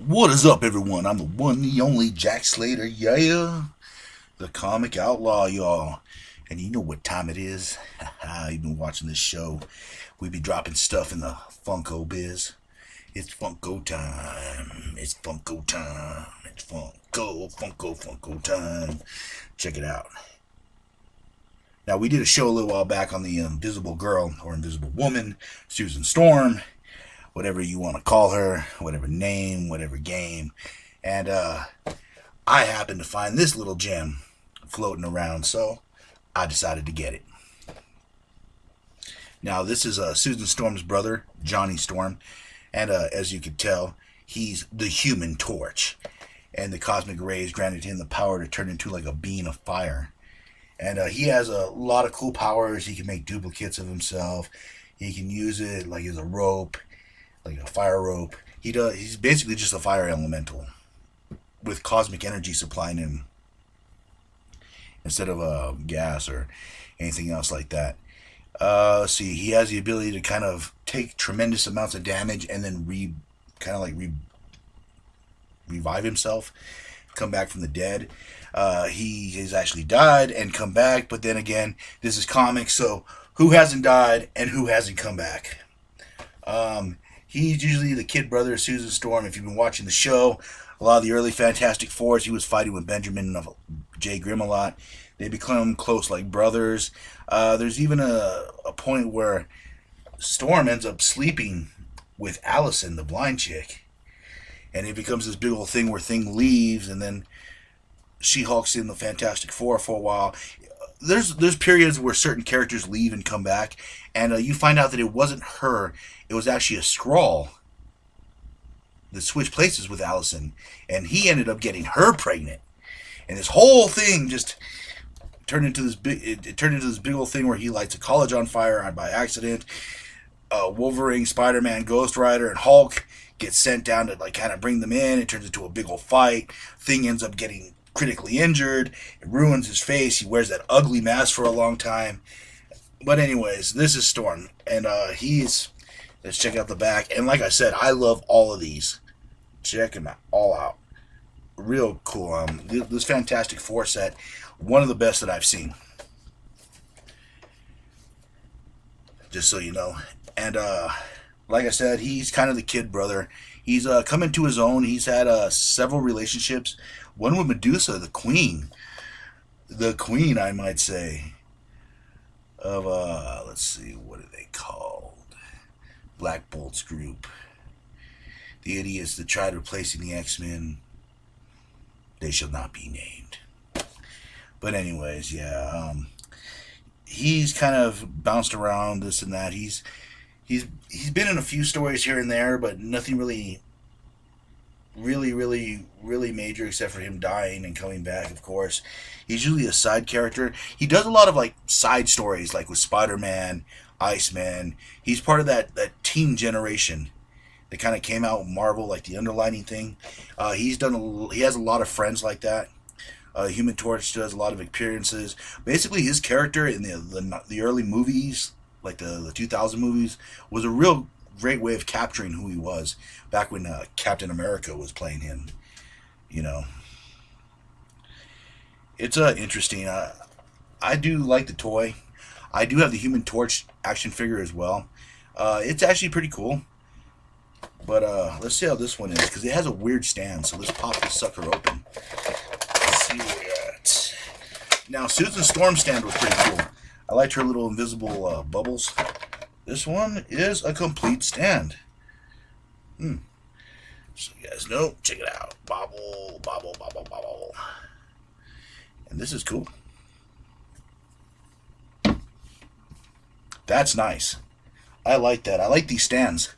What is up, everyone? I'm the one, the only Jack Slater, yeah, the comic outlaw, y'all. And you know what time it is? You've been watching this show. We be dropping stuff in the Funko biz. It's Funko time. It's Funko time. It's Funko time. Check it out. Now, we did a show a little while back on the Invisible Girl or Invisible Woman, Susan Storm, whatever you want to call her, whatever name, whatever game. And I happened to find this little gem floating around, so I decided to get it. Now, this is Susan Storm's brother, Johnny Storm, and as you can tell, he's the Human Torch. And the cosmic rays granted him the power to turn into like a being of fire. And he has a lot of cool powers. He can make duplicates of himself. He can use it like as a rope, like a fire rope. He's basically just a fire elemental with cosmic energy supplying him instead of gas or anything else like that. Let's see, he has the ability to kind of take tremendous amounts of damage and then revive himself, come back from the dead. He has actually died and come back, but then again, this is comics, so who hasn't died and who hasn't come back? He's usually the kid brother of Susan Storm. If you've been watching the show, a lot of the early Fantastic Fours, he was fighting with Benjamin of J. Grimm a lot. They become close like brothers. There's even a point where Storm ends up sleeping with Allison, the blind chick. And it becomes this big old thing where Thing leaves, and then She-Hulk's in the Fantastic Four for a while. There's periods where certain characters leave and come back, and you find out that it wasn't her. It was actually a Skrull that switched places with Allison, and he ended up getting her pregnant. And this whole thing just turned into this big. It turned into this big old thing where he lights a college on fire by accident. Wolverine, Spider-Man, Ghost Rider, and Hulk get sent down to like kind of bring them in. It turns into a big old fight. Thing ends up getting critically injured. It ruins his face. He wears that ugly mask for a long time. But anyways, this is Storm, and he's. Let's check out the back. And like I said, I love all of these. Check them all out. Real cool. This Fantastic Four set, one of the best that I've seen. Just so you know. And like I said, he's kind of the kid brother. He's coming to his own. He's had several relationships. One with Medusa, the queen. The queen, I might say. Of, let's see, what are they called? Black Bolt's group. The idiots that tried replacing the X-Men. They shall not be named. But anyways, yeah. He's kind of bounced around this and that. He's been in a few stories here and there, but nothing really major except for him dying and coming back, of course. He's usually a side character. He does a lot of like side stories, like with Spider-Man, Iceman. He's part of that teen generation that kind of came out with Marvel, like the underlining thing. He has a lot of friends like that. Human Torch does a lot of appearances. Basically, his character in the early movies, like the 2000 movies, was a real great way of capturing who he was back when Captain America was playing him. You know, it's interesting. I do like the toy. I do have the Human Torch action figure as well. It's actually pretty cool. But let's see how this one is, because it has a weird stand. So let's pop this sucker open. Let's see where we're at. Now, Susan Storm's stand was pretty cool. I liked her little invisible bubbles. This one is a complete stand. So you guys know, check it out. Bobble, bobble, bobble, bobble. And this is cool. That's nice. I like that. I like these stands.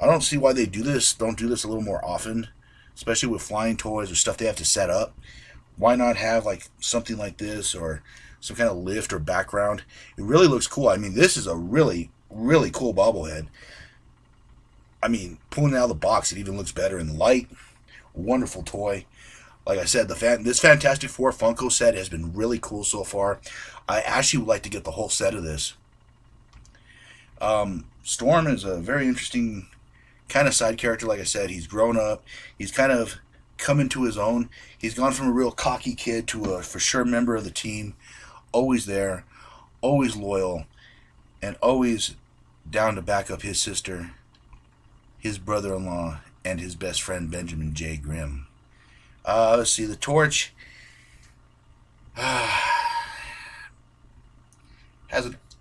I don't see why they don't do this a little more often, especially with flying toys or stuff they have to set up. Why not have like something like this or some kind of lift or background? It really looks cool. I mean, this is a really cool bobblehead. I mean, pulling it out of the box, it even looks better in the light. Wonderful toy. Like I said, this Fantastic Four Funko set has been really cool so far. I actually would like to get the whole set of this. Storm is a very interesting kind of side character. Like I said, he's grown up. He's kind of come into his own. He's gone from a real cocky kid to a for sure member of the team. Always there, always loyal, and always down to back up his sister, his brother-in-law, and his best friend Benjamin J. Grimm. Let's see, the Torch has,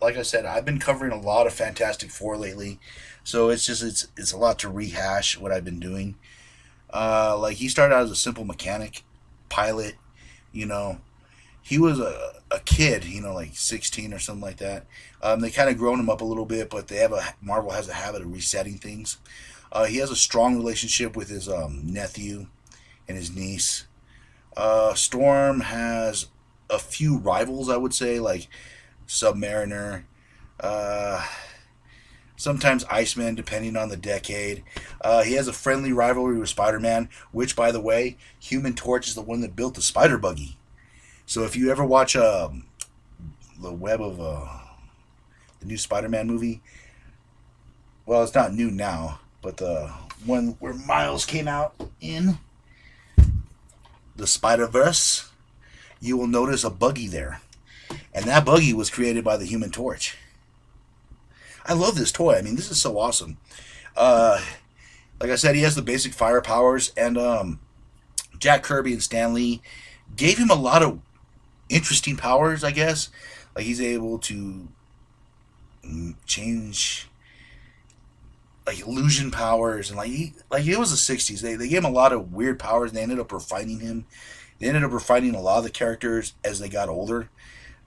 like I said, I've been covering a lot of Fantastic Four lately, so it's a lot to rehash what I've been doing. Like he started out as a simple mechanic, pilot, you know. He was a kid, you know, like 16 or something like that. They kind of grown him up a little bit, but Marvel has a habit of resetting things. He has a strong relationship with his nephew and his niece. Storm has a few rivals, I would say, like Submariner, uh, sometimes Iceman, depending on the decade. He has a friendly rivalry with Spider-Man, which, by the way, Human Torch is the one that built the Spider Buggy. So if you ever watch the web of the new Spider-Man movie, well, it's not new now, but the one where Miles came out in the Spider-Verse, you will notice a buggy there. And that buggy was created by the Human Torch. I love this toy. I mean, this is so awesome. Like I said, he has the basic fire powers, and Jack Kirby and Stan Lee gave him a lot of interesting powers, I guess. Like he's able to change like illusion powers, and like it was the 60s. They gave him a lot of weird powers, and they ended up refining him. They ended up refining a lot of the characters as they got older.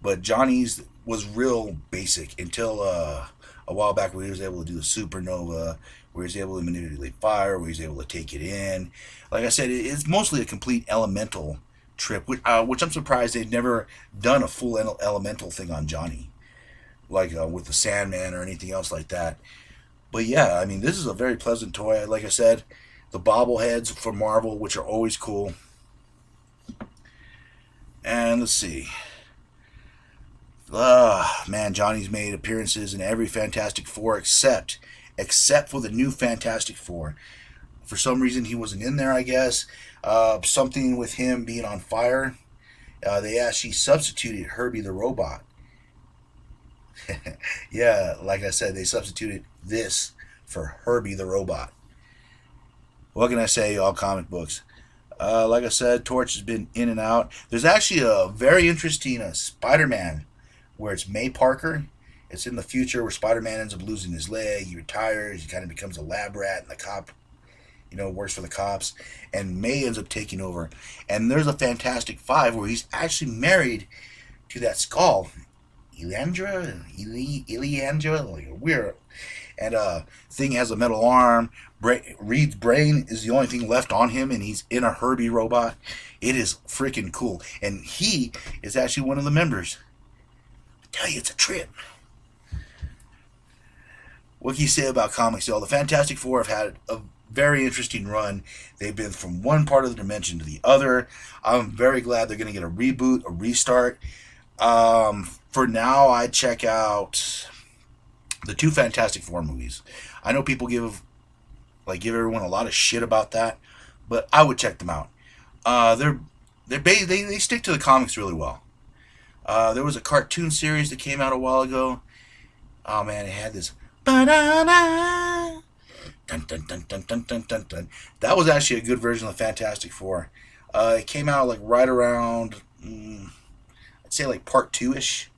But Johnny's was real basic until a while back, where he was able to do a supernova, where he was able to manipulate fire, where he was able to take it in. Like I said, it's mostly a complete elemental trip, which I'm surprised they've never done a full elemental thing on Johnny, like with the Sandman or anything else like that. But yeah, I mean, this is a very pleasant toy. Like I said, the bobbleheads for Marvel, which are always cool. And let's see. Man, Johnny's made appearances in every Fantastic Four except for the new Fantastic Four. For some reason, he wasn't in there, I guess. Something with him being on fire. They actually substituted Herbie the Robot. Yeah, like I said, they substituted this for Herbie the Robot. What can I say, all comic books? Like I said, Torch has been in and out. There's actually a very interesting Spider-Man where it's May Parker. It's in the future where Spider-Man ends up losing his leg. He retires. He kind of becomes a lab rat, and the cop, you know, works for the cops. And May ends up taking over. And there's a Fantastic Five where he's actually married to that Skull, Eliandra, like weird. And Thing has a metal arm. Reed's brain is the only thing left on him, and he's in a Herbie robot. It is freaking cool. And he is actually one of the members. I tell you, it's a trip. What can you say about comics, y'all? The Fantastic Four have had a very interesting run. They've been from one part of the dimension to the other. I'm very glad they're going to get a reboot, a restart. For now, I'd check out the two Fantastic Four movies. I know people give everyone a lot of shit about that, but I would check them out. They stick to the comics really well. There was a cartoon series that came out a while ago. Oh man, it had this ba-da-da, dun, dun, dun, dun, dun, dun, dun, dun. That was actually a good version of the Fantastic Four. It came out like right around, I'd say like part 2-ish.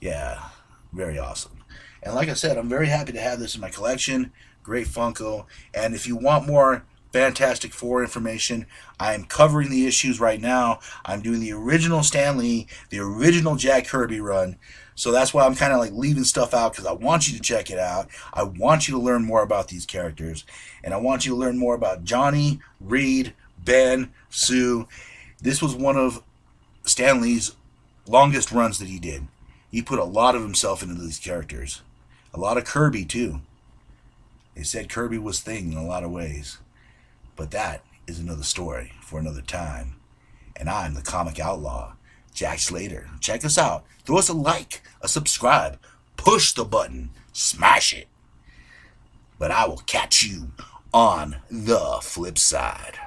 Yeah, very awesome. And like I said, I'm very happy to have this in my collection. Great Funko. And if you want more Fantastic Four information, I'm covering the issues right now. I'm doing the original Stan Lee, the original Jack Kirby run. So that's why I'm kind of like leaving stuff out, because I want you to check it out. I want you to learn more about these characters. And I want you to learn more about Johnny, Reed, Ben, Sue. This was one of Stan Lee's longest runs that he did. He put a lot of himself into these characters. A lot of Kirby, too. They said Kirby was Thing in a lot of ways. But that is another story for another time. And I'm the comic outlaw, Jack Slater. Check us out. Throw us a like, a subscribe, push the button, smash it. but I will catch you on the flip side.